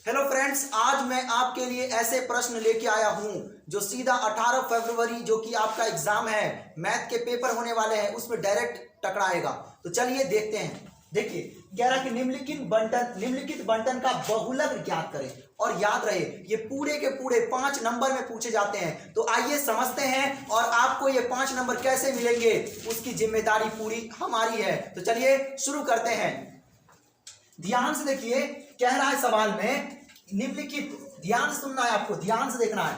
Hello friends, आज मैं आपके लिए ऐसे प्रश्न लेके आया हूं जो सीधा 18 फरवरी जो कि आपका एग्जाम है, मैथ के पेपर होने वाले हैं, उसमें डायरेक्ट टकराएगा। तो चलिए देखते हैं। देखिए, कह रहा कि निम्नलिखित बंटन का बहुलक ज्ञात करें। और याद रहे, ये पूरे के पूरे 5 नंबर में पूछे जाते हैं। तो आइए समझते हैं, और आपको ये 5 नंबर कैसे मिलेंगे उसकी जिम्मेदारी पूरी हमारी है। तो चलिए शुरू करते हैं। ध्यान से देखिए, कह रहा है सवाल में निम्नलिखित, ध्यान से सुनना है, आपको ध्यान से देखना है,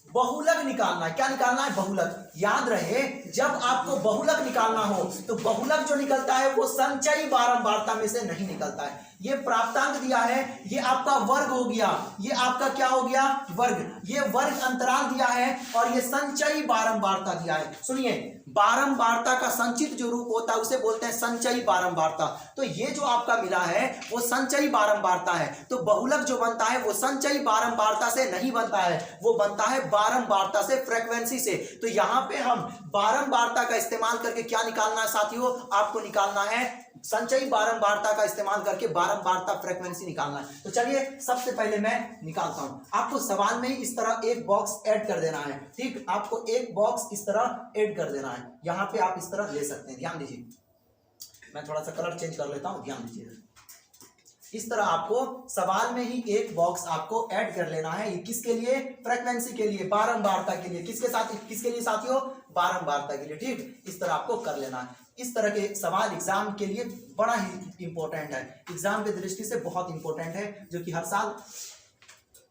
बहुलक निकालना है। क्या निकालना है? बहुलक। याद रहे, जब आपको बहुलक निकालना हो तो बहुलक जो निकलता है वो संचयी बारंबारता में से नहीं निकलता है। ये प्राप्तांक दिया है, ये आपका वर्ग हो गया, ये आपका क्या हो गया? वर्ग। ये वर्ग अंतराल दिया है और ये संचयी बारंबारता दिया है। सुनिए, बारंबारता का संचित जो रूप होता है उसे बोलते हैं संचयी बारंबारता। तो ये जो आपका मिला है वो संचयी बारंबारता है। तो बहुलक जो बनता है वो संचयी बारंबारता से नहीं बनता है, वो बनता है बारंबारता से, फ्रीक्वेंसी से। तो यहां पे हम बारंबारता का इस्तेमाल करके क्या निकालना है साथियों? आपको निकालना है संचयी बारंबारता का इस्तेमाल करके बारंबारता फ्रीक्वेंसी निकालना है। तो चलिए सबसे पहले मैं निकालता हूं। आपको सवाल में ही इस तरह एक बॉक्स ऐड कर देना है। ठीक, आपको एक बॉक्स इस तरह ऐड कर देना है। यहां पे आप इस तरह ले सकते हैं। ध्यान दीजिए, मैं थोड़ा सा कलर चेंज कर लेता हूं, ध्यान दीजिए। इस तरह आपको सवाल में ही एक बॉक्स आपको ऐड कर लेना है। ये किसके लिए? फ्रीक्वेंसी के लिए, बारंबारता के लिए। किसके साथ? किसके लिए साथियों? बारंबारता के लिए। ठीक, इस तरह आपको कर लेना है। इस तरह के सवाल एग्जाम के लिए बड़ा ही इंपॉर्टेंट है, एग्जाम की दृष्टि से बहुत इंपॉर्टेंट है, जो कि हर साल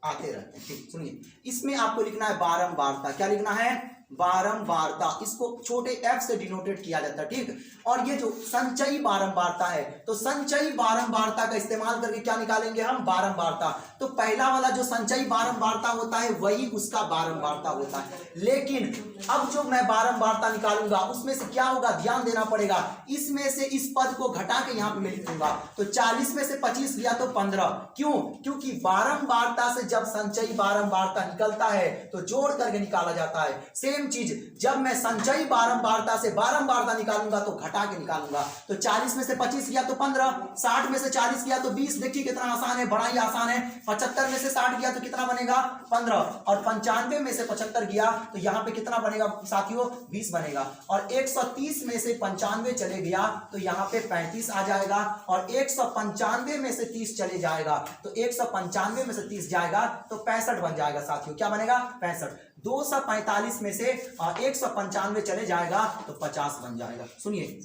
आते रहते हैं। ठीक, सुनिए, इसमें आपको लिखना है बारंबारता। क्या लिखना है? बारंबारता। इसको छोटे f से डिनोटेड किया जाता है। ठीक, और ये जो संचयी बारंबारता है, तो संचयी बारंबारता का इस्तेमाल करके क्या निकालेंगे हम? बारंबारता। तो पहला वाला जो संचयी बारंबारता होता है वही उसका बारंबारता होता है। लेकिन अब जो मैं बारंबारता निकालूंगा उसमें से क्या होगा? ध्यान देना पड़ेगा। इसमें से इस पद को घटा के यहां पे मैं लिख दूंगा। तो 40 में से 25 गया तो 15। क्यों? क्योंकि बारंबारता से जब संचयी बारंबारता निकलता है तो जोड़ करके निकाला जाता है। सेम चीज, जब मैं संचयी बारंबारता से बारंबारता निकालूंगा तो घटा के निकालूंगा। तो 40 में से 25 गया तो 15, 60 में से 40 गया तो 20। देखिए कितना आसान है, बड़ा ही आसान है। 75 में से 60 गया तो कितना बनेगा? 15। और 95 में से 75 गया तो यहां पे कितना बनेगा साथियों? 20 बनेगा। और 130 में से 95 चले गया तो यहां पे 35 आ जाएगा। और 195 में से 30 चले जाएगा तो 195 में से 30 जाएगा तो 65 बन जाएगा साथियों। क्या बनेगा? 65। 245 में से 195 चले जाएगा तो 50 बन जाएगा। सुनिए,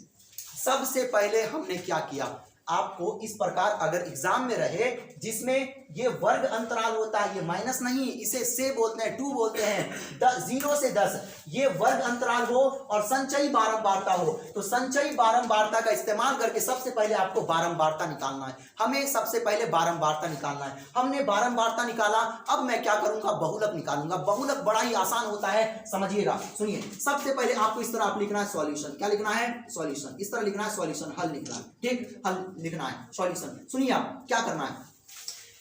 सबसे पहले हमने क्या किया, आपको इस प्रकार अगर एग्जाम में रहे जिसमें ये वर्ग अंतराल होता है, ये माइनस नहीं, इसे से बोलते हैं, 2 बोलते हैं, 0 से 10, ये वर्ग अंतराल हो और संचयी बारंबारता हो, तो संचयी बारंबारता का इस्तेमाल करके सबसे पहले आपको बारंबारता निकालना है। हमें सबसे पहले बारंबारता निकालना है। हमने बारंबारता निकाला, अब मैं क्या करूंगा? बहुलक निकालूंगा। बहुलक बड़ा ही आसान होता है, समझिएगा। सुनिए, सबसे पहले आपको इस तरह आप लिखना है सॉल्यूशन। क्या लिखना है? सॉल्यूशन। इस तरह लिखना है सॉल्यूशन, हल लिखना है। ठीक, हल लिखना है, सॉल्यूशन। सुनिए, आप क्या करना है,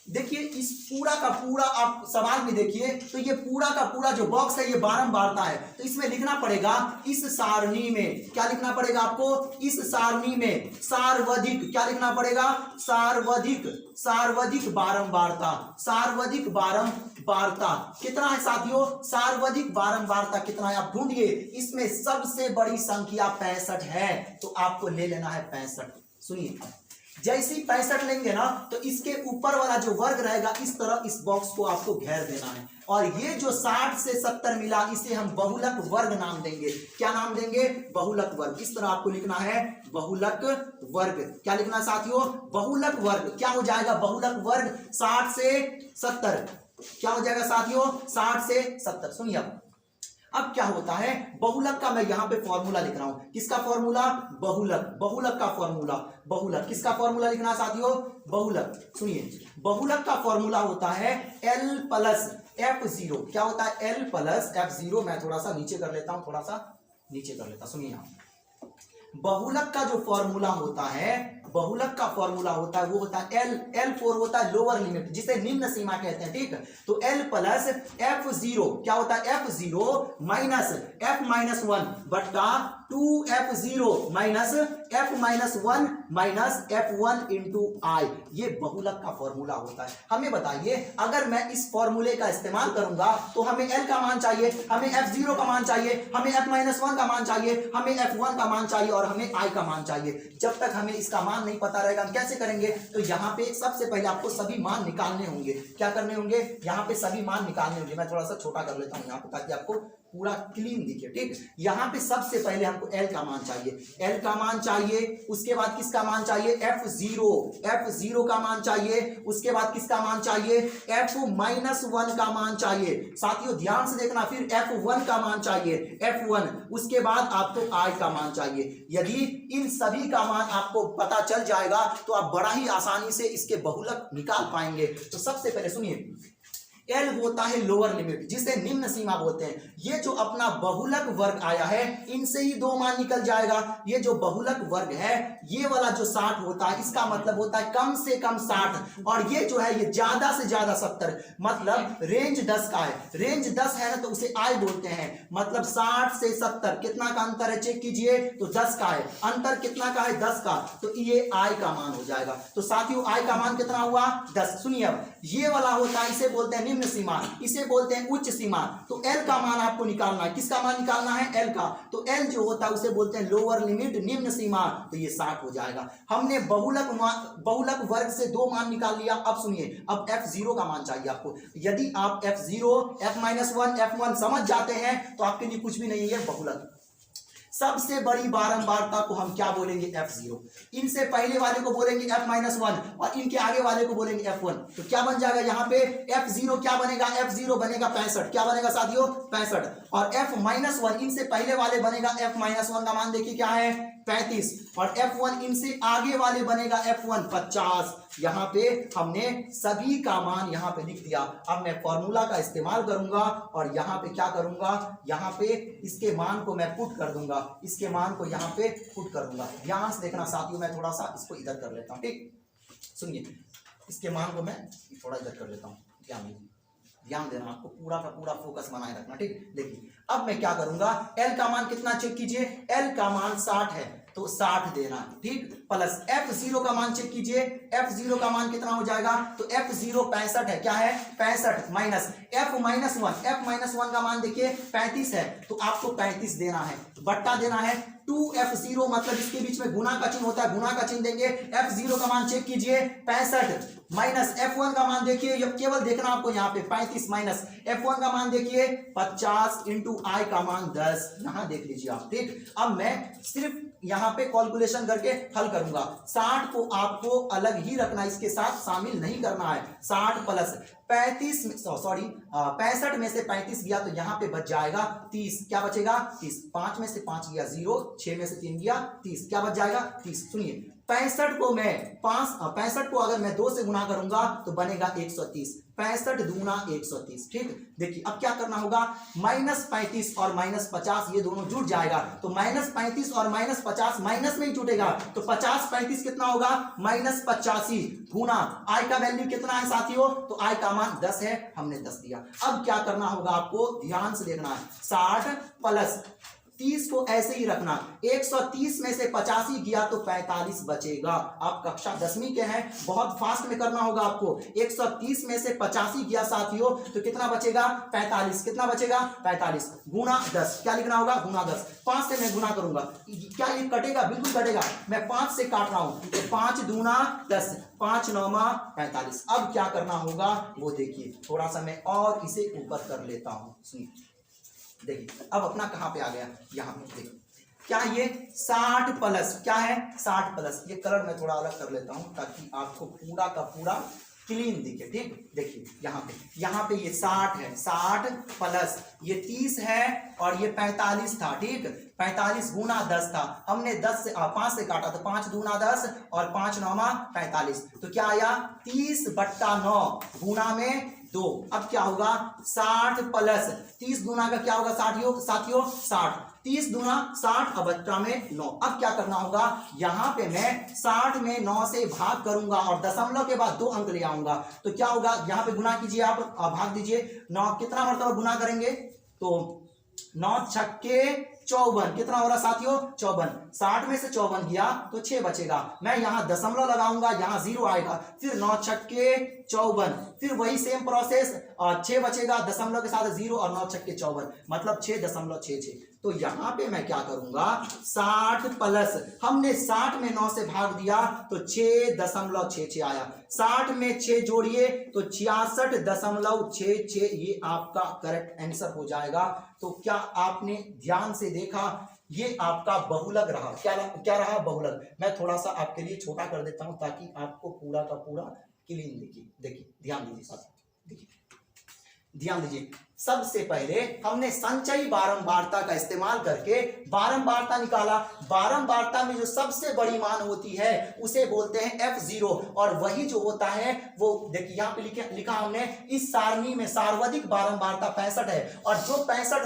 देखिए इस पूरा का पूरा आप सवाल में देखिए, तो ये पूरा का पूरा जो बॉक्स है ये बारंबारता है। तो इसमें लिखना पड़ेगा इस सारणी में, क्या लिखना पड़ेगा आपको? इस सारणी में सार्वधिक, क्या लिखना पड़ेगा? सार्वधिक बारंबारता। सार्वधिक बारंबारता कितना है साथियों? सार्वधिक बारंबारता कितना है आप ढूंढिए। इसमें सबसे बड़ी संख्या 65 है, तो आपको ले लेना है 65। सुनिए, जैसे ही 65 लेंगे ना तो इसके ऊपर वाला जो वर्ग रहेगा इस तरह इस बॉक्स को आपको घेर देना है। और ये जो 60 से 70 मिला इसे हम बहुलक वर्ग नाम देंगे। क्या नाम देंगे? बहुलक वर्ग। इस तरह आपको लिखना है बहुलक वर्ग। क्या लिखना साथियों? बहुलक वर्ग। क्या हो जाएगा? बहुलक वर्ग 60 से 70। क्या हो जाएगा साथियों? 60 से 70। सुनिए, अब क्या होता है, बहुलक का मैं यहां पे फॉर्मूला लिख रहा हूं। किसका फॉर्मूला? बहुलक। बहुलक का फॉर्मूला, बहुलक किसका फॉर्मूला लिखना साथियों? बहुलक। सुनिए, बहुलक का फॉर्मूला होता है L प्लस F0। क्या होता है? L plus F0। मैं थोड़ा सा नीचे कर लेता हूं, थोड़ा सा नीचे कर लेता। सुनिए, यहां बहुलक का जो फॉर्मूला होता है, बहुलक का फॉर्मूला होता है वो होता है L4 होता है लोअर लिमिट, जिसे निम्न सीमा कहते हैं। ठीक, तो L प्लस F0 क्या होता है? F0 माइनस F-1 बट्टा 2f0 minus f-1 minus f1 into आई, ये बहुलक का फॉर्मूला होता है। हमें बताइए, अगर मैं इस फॉर्मूले का इस्तेमाल करूंगा तो हमें l का मान चाहिए, हमें f0 का मान चाहिए, हमें f-1 का मान चाहिए, हमें f1 का मान चाहिए और हमें i का मान चाहिए। जब तक हमें इसका मान नहीं पता रहेगा हम कैसे करेंगे? तो यहाँ पे सबसे पहले आपको सभी मान निकालने होंगे। क्या करने होंगे? यहाँ पे सभी मान निकालने होंगे। मैं थोड़ा सा छोटा कर लेता हूँ यहाँ पे ताकि आपको पूरा क्लीन दिखे। ठीक, यहाँ पे सबसे पहले हमको l का मान चाहिए, l का मान चाहिए, उसके बाद किसका मान चाहिए? f0 का मान चाहिए, उसके बाद किसका मान चाहिए? f-1 का मान चाहिए। साथियों ध्यान से देखना, फिर f1 का मान चाहिए, f1, उसके बाद आपको i का मान चाहिए। यदि इन सभी का मान आपको पता चल जाएगा तो आप बड़ा ही आसानी से इसके बहुलक निकाल पाएंगे। तो सबसे पहले सुनिए, L होता है लोअर लिमिट, जिसे निम्न सीमा बोलते हैं। ये जो अपना बहुलक वर्ग आया है, इनसे ही दो मान निकल जाएगा। ये जो बहुलक वर्ग है, ये वाला जो 60 होता है, इसका मतलब होता है कम से कम 60, और ये जो है ये ज्यादा से ज्यादा 70, मतलब रेंज 10 का है। रेंज 10 है ना, तो उसे I बोलते हैं। मतलब 60 से 70 कितना का अंतर है? चेक कीजिए, तो 10 का है। अंतर कितना का है? 10 का, तो ये I का मान हो जाएगा। तो साथियों I का मान कितना हुआ? 10। सुनिए, अब ये वाला होता है, इसे बोलते हैं निम्न सीमा, इसे बोलते हैं उच्च सीमा। तो L का मान आपको निकालना है। किसका मान निकालना है? L का। तो L जो होता है उसे बोलते हैं लोअर लिमिट, निम्न सीमा। तो ये 60 हो जाएगा। हमने बहुलक वर्ग से दो मान निकाल लिया। अब सुनिए, अब f0 का मान चाहिए आपको। यदि आप f0, f-1, f1 समझ जाते हैं तो आपके लिए कुछ भी नहीं है बहुलक। सबसे बड़ी बारंबारता को हम क्या बोलेंगे? f0। इनसे पहले वाले को बोलेंगे f-1 और इनके आगे वाले को बोलेंगे f1। तो क्या बन जाएगा यहाँ पे? f0 क्या बनेगा? f0 बनेगा 65। क्या बनेगा साथियों? 65। और f-1, इनसे पहले वाले बनेगा f-1 का मान देखिए क्या है? 35। और f1, इनसे आगे वाले बनेगा f1 50। यहाँ पे हमने सभी का मान यहाँ पे लिख दिया। अब मैं फॉर्मूला का इस्तेमाल करूंगा और यहाँ पे क्या करूंगा? यहाँ पे इसके मान को मैं पुट कर दूंगा, इसके मान को यहाँ पे पुट कर दूंगा। ध्यान से देखना साथियों, मैं थोड़ा सा इसको इधर कर लेता हूँ। ठीक, सुनिए, इसके मान को मैं थोड़ा इधर कर लेता हूँ। ध्यान देना, आपको पूरा का पूरा फोकस बनाए रखना। ठीक, देखिए अब मैं क्या करूंगा? L का मान कितना चेक कीजिए? L का मान 60 है, तो 60 देना। ठीक, प्लस f0 का मान चेक कीजिए। f0 का मान कितना हो जाएगा? तो f0 65 है। क्या है? 65 माइनस f-1 का मान देखिए 35 है, तो आपको 35 देना है, बट्टा देना है 2f0, मतलब इसके बीच में गुना का चिन्ह होता है, गुना का चिन्ह देंगे। f0 का मान चेक कीजिए 65 माइनस f1 का मान देखिए, केवल देखना आपको यहाँ पे 35 माइनस f1 का मान देखिए 50 इंटू I का मान 10। यहाँ देख लीजिए आप। ठीक, अब मैं सिर्फ यहाँ पे कैलकुलेशन करके हल करूंगा। 60 को आपको अलग ही रखना, इसके साथ शामिल नहीं करना है। 60 प्लस 35 में से 35 गया तो यहाँ पे बच जाएगा 30। क्या बचेगा? 30। 5 में से 5 गया 0, 6 में से 3 गया 30। क्या बच जाएगा? 30। सुनिए, 65 को अगर मैं 2 से गुना करूंगा तो बनेगा 130। 65 दूना 130। ठीक, देखिए अब क्या करना होगा? -35 और -50 ये दोनों जुड़ जाएगा, तो -35 और -50 माइनस में ही जुटेगा, तो 50 35 कितना होगा? -85 गुना I का वैल्यू कितना है साथियों? तो I का मान 10 है, हमने 10 दिया। अब क्या करना होगा आपको? ध्यान से देखना है। 60 प्लस 30 को ऐसे ही रखना। 130 में से 85 गया तो 45 बचेगा। आप कक्षा 10वीं के हैं, बहुत फास्ट में करना होगा आपको। 130 में से 85 गया साथियों तो कितना बचेगा? 45। कितना बचेगा? 45 गुना 10। क्या लिखना होगा? गुना 10। 5 से मैं गुना करूंगा, क्या ये कटेगा? बिल्कुल कटेगा। मैं 5 से काट रहा हूं, तो 5 दूना 10, 5 9 45। अब क्या करना होगा वो देखिए, थोड़ा सा मैं और इसे ऊपर कर लेता हूं। सुनिए, देखिए अब अपना कहां पे आ गया? यहां पे देखिए, क्या ये 60 प्लस क्या है? 60 प्लस, ये कलर मैं थोड़ा अलग कर लेता हूं ताकि आपको पूरा का पूरा क्लीन दिखे। ठीक, देखिए यहाँ पे ये 60 है, 60 प्लस ये 30 है और ये 45 था। ठीक, 45 गुना 10 था, हमने 5 से काटा तो 5 दूना 10 और 5 9 45। तो क्या आया? 30/9 गुना में 2। अब क्या होगा? 60 प्लस 30 गुना का क्या होगा साथियों? 60। 30 दूना 60 और बट्टा में 9। अब क्या करना होगा? यहाँ पे मैं 60 में 9 से भाग करूंगा और दशमलव के बाद 2 अंक ले आऊंगा। तो क्या होगा? यहाँ पे गुना कीजिए, आप भाग दीजिए। 9 कितना मरतबा गुना करेंगे? तो 9 छक्के 54, कितना हो रहा साथियों 54, 60 में से 54 गया तो 6 बचेगा, मैं यहाँ दशमलव लगाऊंगा, यहाँ 0 आएगा, फिर 9 छक्के 54, फिर वही सेम प्रोसेस, 6 बचेगा दशमलव के साथ 0 और 9 छक्के 54 मतलब 6.66। तो यहाँ पे मैं क्या करूंगा 60 प्लस, हमने 60 में 9 से भाग दिया तो 6.66 आया, 60 में 6 जोड़िए तो 66.66, ये आपका करेक्ट आंसर हो जाएगा। तो क्या आपने ध्यान से देखा, ये आपका बहुलक रहा, क्या रहा बहुलक। मैं थोड़ा सा आपके लिए छोटा कर देता हूं ताकि आपको पूरा का पूरा क्लीन देखिए ध्यान दीजिए साथियों, देखिए ध्यान दीजिए। सबसे पहले हमने संचयी बारंबारता का इस्तेमाल करके बारंबारता निकाला, बारंबारता में जो सबसे बड़ी मान होती है उसे बोलते हैं F0, और वही जो होता है वो देखिए यहाँ पे लिखा हमने, इस सारणी में सर्वाधिक बारंबारता 65 है, और जो 65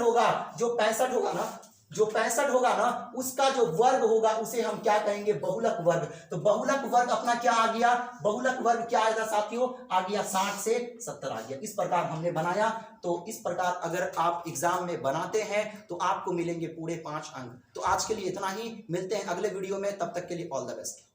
होगा ना उसका जो वर्ग होगा उसे हम क्या कहेंगे बहुलक वर्ग। तो बहुलक वर्ग अपना क्या आ गया, बहुलक वर्ग क्या आएगा साथियों, आ गया 60 से 70 आ गया। इस प्रकार हमने बनाया। तो इस प्रकार अगर आप एग्जाम में बनाते हैं तो आपको मिलेंगे पूरे 5 अंक। तो आज के लिए इतना ही, मिलते हैं अगले वीडियो में, तब तक के लिए ऑल द बेस्ट।